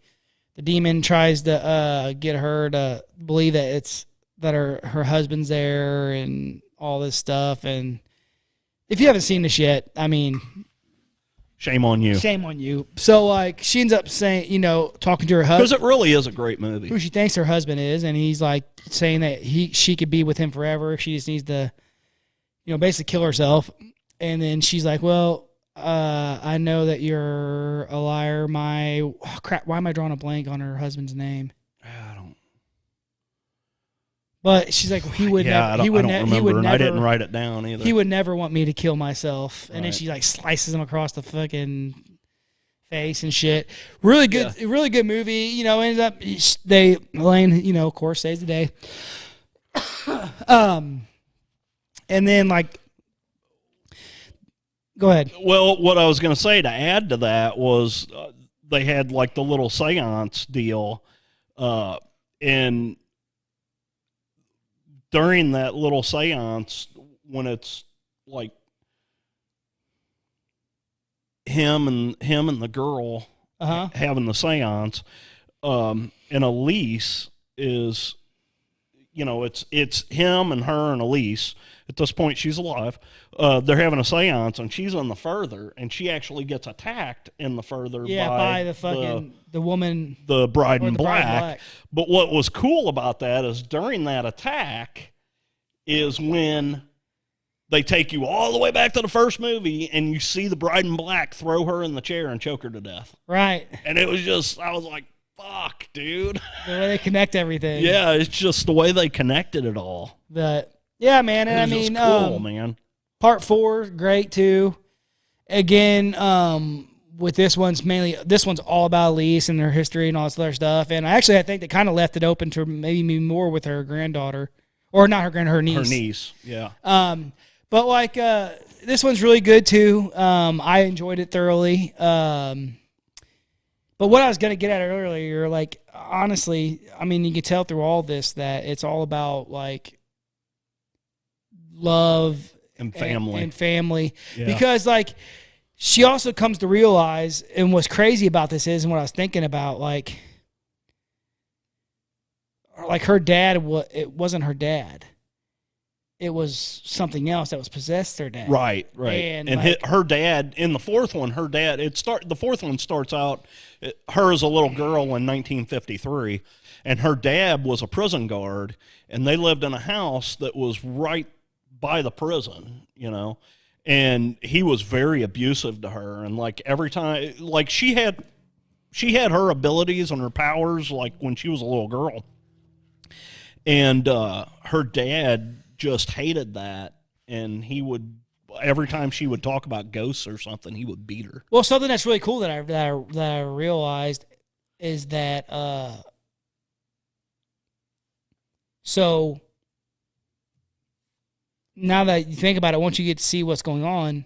the demon tries to get her to believe that her husband's there and all this stuff. And if you haven't seen this yet, I mean, shame on you. Shame on you. So like she ends up saying, talking to her husband, because it really is a great movie. Who she thinks her husband is, and he's like saying that she could be with him forever. She just needs to, basically kill herself. And then she's like, well, I know that you're a liar. Why am I drawing a blank on her husband's name? I don't. But she's like, he would never. I didn't write it down either. He would never want me to kill myself. And then she like slices him across the fucking face and shit. Really good, really good movie. Ends up Elaine, of course, saves the day. And then like. Go ahead. Well, what I was going to say to add to that was they had like the little seance deal, and during that little seance, when it's like him and the girl having the seance, and Elise is, it's him and her and Elise. At this point, she's alive. They're having a seance, and she's on the further, and she actually gets attacked in the further by the woman, the bride in black. But what was cool about that is during that attack is when they take you all the way back to the first movie, and you see the bride in black throw her in the chair and choke her to death. Right. And it was just, I was like, fuck, dude. The way they connect everything. Yeah, it's just the way they connected it all. Yeah, man, and I mean, cool, man. Part 4, great too. Again, with this one's all about Elise and her history and all this other stuff. And I think they kind of left it open to maybe more with her granddaughter, or not her her niece. Her niece, yeah. But like this one's really good too. I enjoyed it thoroughly. But what I was gonna get at earlier, like honestly, I mean, you can tell through all this that it's all about like love and family because like she also comes to realize, and what's crazy about this is, and what I was thinking about, like her dad, it wasn't her dad, it was something else that was possessed her dad, right and like, her dad in the fourth one, the fourth one starts out her as a little girl in 1953, and her dad was a prison guard, and they lived in a house that was right by the prison, and he was very abusive to her. And like every time, like she had her abilities and her powers, like when she was a little girl, and her dad just hated that. And he would, every time she would talk about ghosts or something, he would beat her. Well, something that's really cool that I realized is that, so now that you think about it, once you get to see what's going on,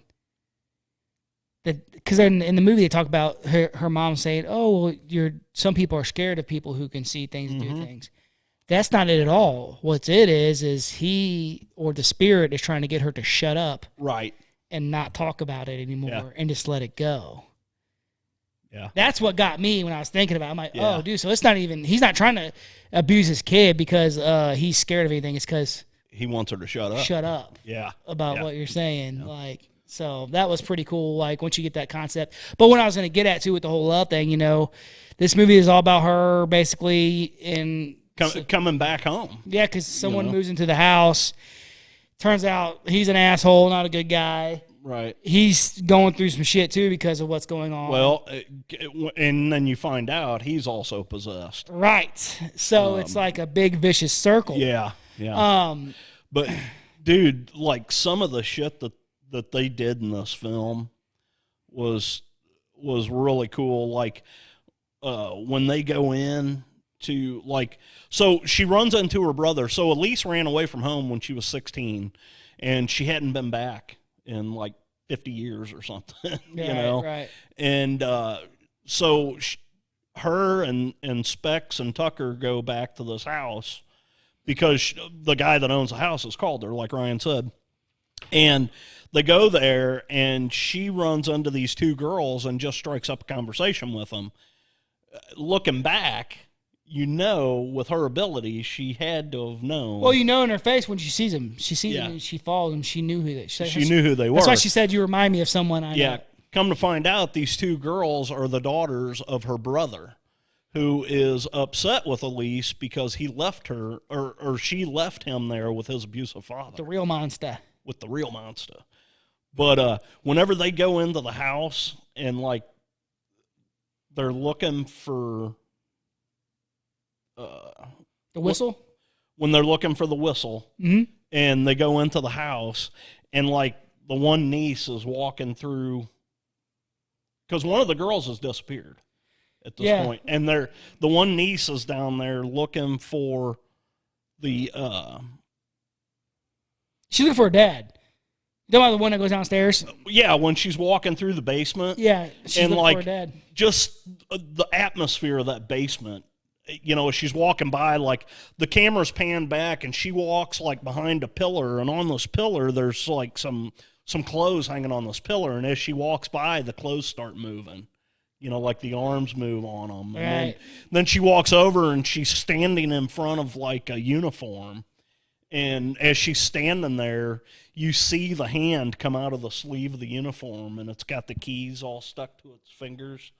because in the movie they talk about her mom saying, "Oh, well, some people are scared of people who can see things and do things." That's not it at all. What it is he or the spirit is trying to get her to shut up, right, and not talk about it anymore, and just let it go. Yeah, that's what got me when I was thinking about it. I'm like, oh, dude, so it's not even, he's not trying to abuse his kid because he's scared of anything. It's because he wants her to shut up. Shut up. Yeah. About what you're saying. Yeah. Like, so that was pretty cool. Like once you get that concept. But what I was going to get at too with the whole love thing, this movie is all about her basically coming back home. Yeah, because someone moves into the house. Turns out he's an asshole, not a good guy. Right. He's going through some shit too because of what's going on. Well, and then you find out he's also possessed. Right. So it's like a big vicious circle. Yeah. Yeah. But dude, like some of the shit that they did in this film was was really cool. Like when they go in to like, so she runs into her brother. So Elise ran away from home when she was 16, and she hadn't been back in like 50 years or something. You know, right. And so her and Specs and Tucker go back to this house because the guy that owns the house has called her, like Ryan said. And they go there, and she runs into these two girls and just strikes up a conversation with them. Looking back, you know, with her ability, she had to have known. Well, you know in her face when she sees them. She sees them and she follows them. She knew who they She knew who they were. That's why she said, you remind me of someone I know. Yeah. Come to find out, these two girls are the daughters of her brother, who is upset with Elise because he left her, or she left him there with his abusive father. The real monster. With the real monster. But whenever they go into the house and, like, they're looking for... the whistle? When they're looking for the whistle, and they go into the house, and, like, the one niece is walking through... Because one of the girls has disappeared at this point. And the one niece is down there looking for the... She's looking for her dad. You know the one that goes downstairs? Yeah, when she's walking through the basement. Yeah, she's looking for her dad. Just the atmosphere of that basement. You know, as she's walking by, like, the camera's panned back, and she walks, like, behind a pillar, and on this pillar, there's, like, some clothes hanging on this pillar, and as she walks by, the clothes start moving. You know, like the arms move on them. Right. And then she walks over, and she's standing in front of, like, a uniform. And as she's standing there, you see the hand come out of the sleeve of the uniform, and it's got the keys all stuck to its fingers.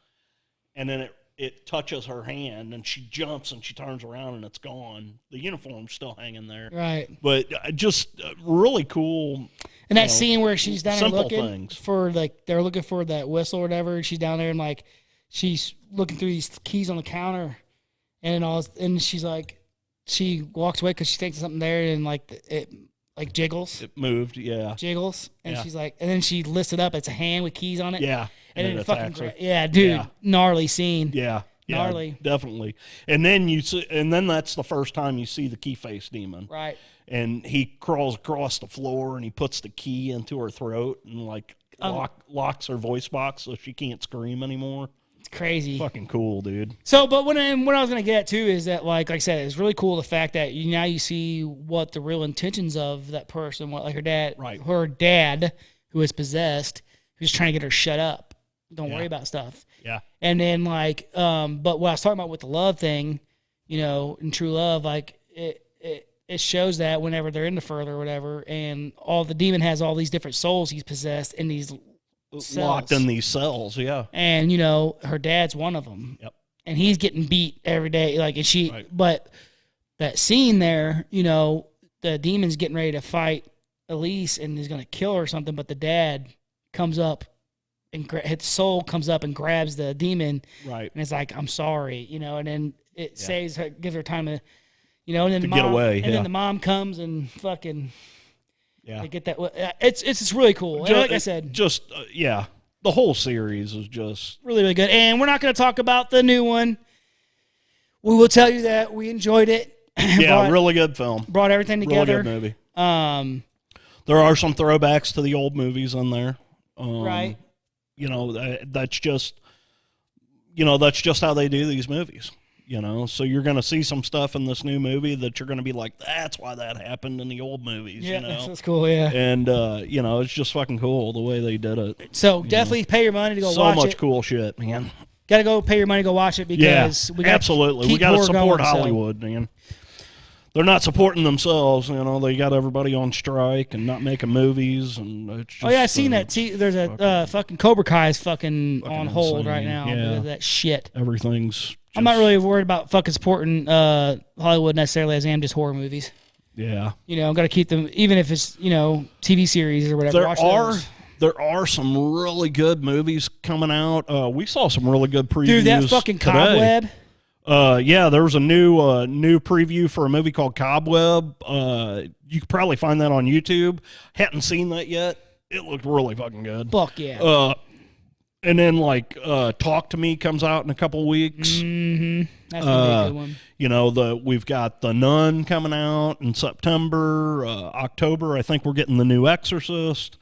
And then it touches her hand, and she jumps, and she turns around, and it's gone. The uniform's still hanging there. Right. But just really cool. And that scene where she's down there looking for, like, they're looking for that whistle or whatever. She's down there, and, like, she's looking through these keys on the counter, and she's like, she walks away because she thinks something there, and, like, it, like, jiggles. It moved, yeah. Jiggles. And she's like, and then she lifts it up. It's a hand with keys on it. Yeah. And then it fucking, dude, gnarly scene. Yeah. Gnarly. Definitely. And then that's the first time you see the key face demon. Right. And he crawls across the floor, and he puts the key into her throat and, like, locks her voice box so she can't scream anymore. It's crazy. Fucking cool, dude. So, but what I was going to get at, too, is that, like I said, it's really cool the fact that now you see what the real intentions of that person, what, like, her dad, who is possessed, who's trying to get her shut up. Don't worry about stuff. Yeah. And then, like, but what I was talking about with the love thing, you know, in True Love, like, it shows that whenever they're into further or whatever, and the demon has all these different souls he's possessed in these cells. Locked in these cells, yeah. And, you know, her dad's one of them. Yep. And he's getting beat every day. Like, and but that scene there, you know, the demon's getting ready to fight Elise and is going to kill her or something, but the dad comes up and his soul comes up and grabs the demon. Right. And it's like, I'm sorry, you know, and then it saves her, gives her time to, you know, and then to get away. And then the mom comes and fucking, they get that. It's really cool. Like I said, the whole series is just really, really good. And we're not going to talk about the new one. We will tell you that we enjoyed it. Yeah, really good film. Brought everything together. Really good movie. There are some throwbacks to the old movies in there. Right. You know, that's just how they do these movies. You know, so you're going to see some stuff in this new movie that you're going to be like, that's why that happened in the old movies. Yeah, you know? that's cool, yeah. And, you know, it's just fucking cool the way they did it. So definitely pay your money to go watch it. So much cool shit, man. Got to go pay your money to go watch it because we got absolutely. We got to support Hollywood, man. They're not supporting themselves, you know. They got everybody on strike and not making movies, and it's just, I seen that. See, there's a fucking Cobra Kai is fucking on hold insane. Right now because of that shit. Everything's. I'm not really worried about fucking supporting Hollywood necessarily as I am just horror movies. Yeah. You know, got to keep them, even if it's, you know, TV series or whatever. There are some really good movies coming out. We saw some really good previews. Dude, that fucking today. Cobweb. Yeah, there was a new preview for a movie called Cobweb. You could probably find that on YouTube. Hadn't seen that yet. It looked really fucking good. Fuck yeah. And then Talk to Me comes out in a couple weeks. Mm-hmm. That's gonna be a good one. You know, we've got The Nun coming out in September, October. I think we're getting the new Exorcist.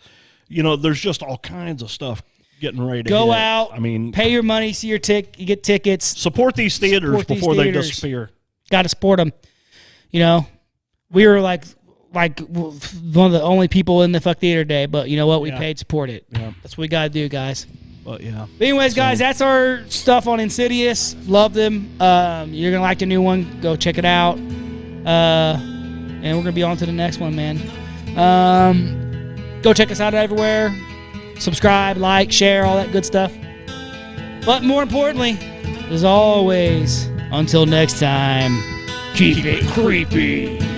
You know, there's just all kinds of stuff getting ready to go hit. out. I mean, pay your money, see you get tickets. Support these theaters before they disappear. Got to support them. You know, we were like one of the only people in the theater today, but you know what? We paid, support it. Yeah. That's what we got to do, guys. But yeah. But anyways, guys, that's our stuff on Insidious. Love them. You're gonna like the new one. Go check it out. And we're gonna be on to the next one, man. Go check us out everywhere. Subscribe, like, share, all that good stuff. But more importantly, as always, until next time, keep it creepy.